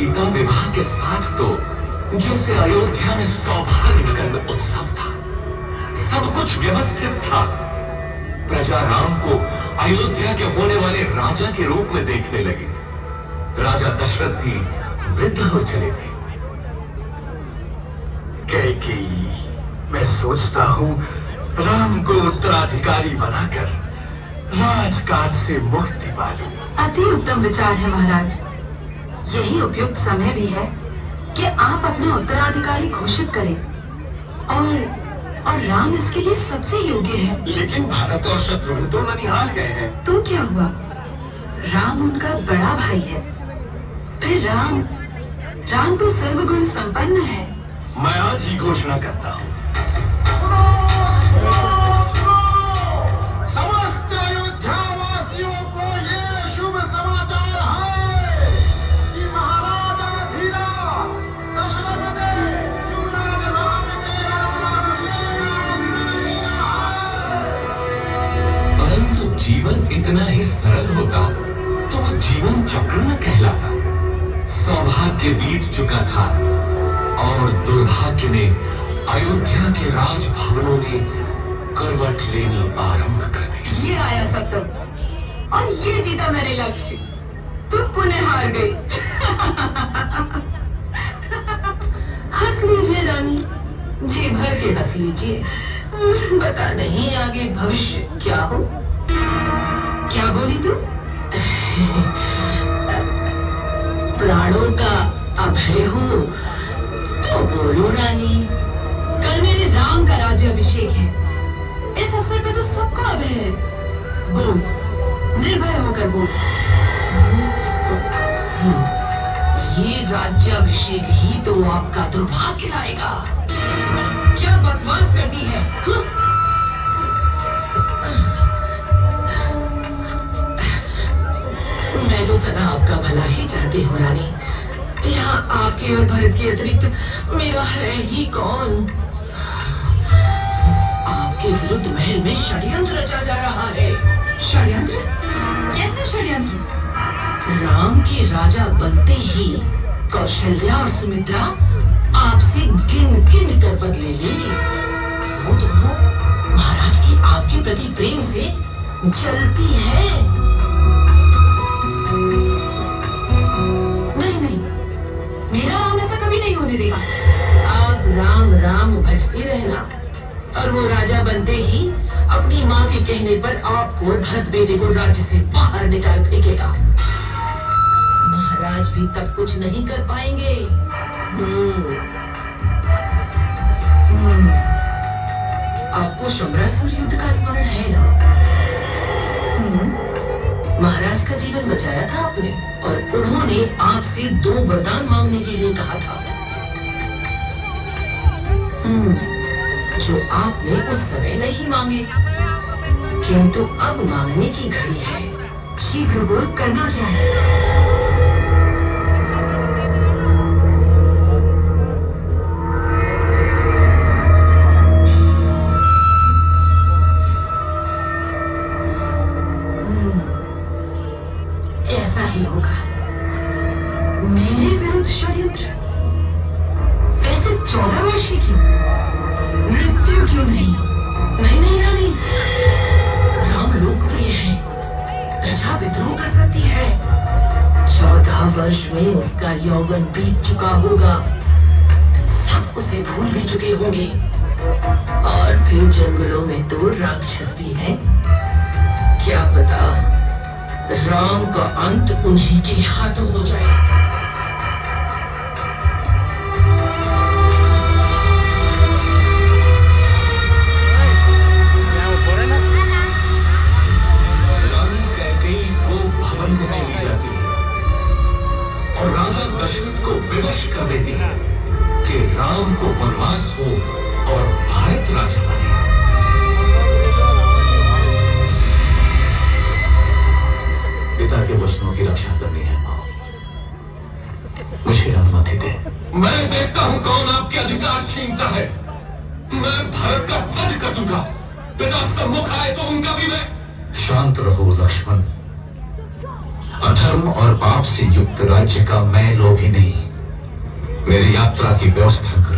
सीता विवाह के साथ तो जैसे अयोध्या में सौभाग्य नगर में उत्सव था, सब कुछ व्यवस्थित था। प्रजा राम को अयोध्या के होने वाले राजा के रूप में देखने लगी। राजा दशरथ भी वृद्ध हो चले थे। कैकेयी, मैं सोचता हूँ राम को उत्तराधिकारी बनाकर राजकाज से मुक्ति पालूं। अति उत्तम विचार है महाराज। यही उपयुक्त समय भी है कि आप अपना उत्तराधिकारी घोषित करें और राम इसके लिए सबसे योग्य है। लेकिन भरत और शत्रुघ्न तो ननिहाल गए हैं। तो क्या हुआ? राम उनका बड़ा भाई है। फिर राम तो सर्वगुण संपन्न है। मैं आज ही घोषणा करता हूँ। समस्त अयोध्या वासियों को ये शुभ समाचार है कि महाराज अवधीराज दशरथ ने युवराज राम के राज्याभिषेक का मंत्र लिया है। परंतु जीवन इतना ही सरल होता तो वो जीवन चक्र न कहलाता। सौभाग्य बीत चुका था और दुर्भाग्य ने अयोध्या के राजभवनों में करवट लेनी आरंभ कर दी। ये आया सप्तम और ये जीता मैंने लक्ष्य। तुम पुनः हार गई। हंस लीजिए रानी, जी भर के हंस लीजिए। पता नहीं आगे भविष्य क्या हो। क्या बोली तू? प्राणों का अभय हो तो बोलो रानी। कल मेरे राम का राज्याभिषेक है। इस अवसर पे तो सबका अभय है। बोल, निर्भय होकर बोल। ये राज्याभिषेक ही तो आपका दुर्भाग्य लाएगा। क्या बकवास करती है? मैं तो सदा आपका भला ही चाहती हूँ रानी। यहाँ आपके और भरत के अतिरिक्त मेरा है ही कौन? आपके विरुद्ध महल में षड्यंत्र रचा जा रहा है। षड्यंत्र? कैसे षड्यंत्र? राम के राजा बनते ही कौशल्या और सुमित्रा आपसे गिन गिन कर बदले लेंगे। वो दोनों महाराज की आपके प्रति प्रेम से जलती है। नहीं, मेरा राम ऐसा कभी नहीं होने देगा। आप राम राम भजते रहना और वो राजा बनते ही अपनी माँ के कहने पर आपको और भरत बेटे को राज्य से बाहर निकाल फेंकेगा। महाराज भी तब कुछ नहीं कर पाएंगे। आपको शंबरासुर युद्ध का स्मरण है ना? महाराज का जीवन बचाया था आपने और उन्होंने आपसे 2 वरदान मांगने के लिए कहा था, जो आपने उस समय नहीं मांगे, किंतु अब मांगने की घड़ी है। शीघ्र बोल, करना क्या है? ऐसा ही होगा। मेरे विरुद्ध षड्यंत्र? वैसे 14 वर्ष ही क्यों? मृत्यु क्यों नहीं? नहीं रानी, राम लोकप्रिय है, प्रजा विद्रोह कर सकती है। 14 वर्ष में उसका यौवन बीत चुका होगा, सब उसे भूल भी चुके होंगे। और फिर जंगलों में तो राक्षस भी हैं। क्या पता राम का अंत उन्हीं के हाथों हो जाए। रानी कैकेयी को भवन में चली जाती है और राजा दशरथ को विवश कर देती है कि राम को वनवास हो और भारत राजा बने। पिता के वचनों की रक्षा करनी है मां। मुझे अनुमति दे। मैं देखता हूं कौन आपके अधिकार छीनता है। मैं भारत का वध कर दूंगा। पिता सम्मुख आए तो उनका भी मैं। शांत रहो लक्ष्मण। अधर्म और पाप से युक्त राज्य का मैं लोभी नहीं। मेरी यात्रा की व्यवस्था करो।